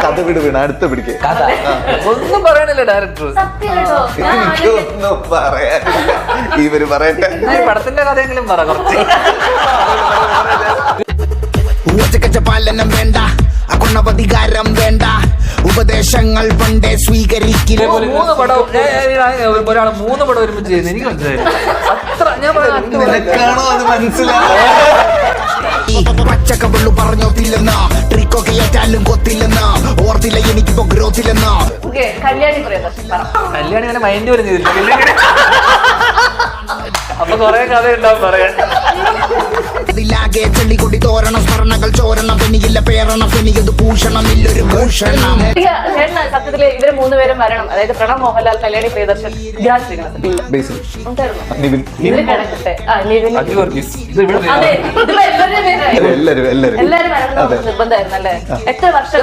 കഥ വീണ് അടുത്ത പിടിക്കുക. കഥ ഒന്നും പറയണില്ല ഡയറക്ടർ. എനിക്കൊന്നും പറയാനില്ല. ഇവര് പറയട്ടെ. പടത്തിന്റെ കഥയെങ്കിലും പറ കുറച്ച്. പാലനം വേണ്ട, അകുണവധികാരം വേണ്ട, ഉപദേശങ്ങൾ പണ്ടേ സ്വീകരിക്കില്ല. 3 പടം ഒരാൾ 3 പടം ഒരുമിച്ച് ചെയ്യുന്നത് എനിക്ക് മനസ്സിലായി. അത്ര ഞാൻ നിനക്കാണോ അത് മനസ്സിലാവും? പച്ചക്കവള്ളു പറഞ്ഞോത്തില്ലെന്നോ, ട്രിക്കൊക്കെ ഏറ്റാലും കൊത്തില്ലെന്നോ, ഓർത്തില്ല എനിക്കിപ്പോ ഗ്രോത്തില്ലെന്നോ. കല്യാണി ഇങ്ങനെ മൈൻഡ് വരും ചെയ്തില്ല. അപ്പൊ കൊറേ കഥ ഉണ്ടാവും പറയാൻ. അതിലാകെ ചെള്ളിക്കൊടി തോരണം, സ്മരണകൾ ചോരണം, പെനിയില്ല പേരണം, പെനിയത് ഭൂഷണമില്ലൊരു ഭൂഷണം. സത്യത്തില് ഇവര് 3 പേരും വരണം. അതായത് പ്രണവ് മോഹൻലാൽ, കല്യാണി പ്രിയദർശൻ, എല്ലാരും നിർബന്ധമായിരുന്നു അല്ലേ? എത്ര വർഷം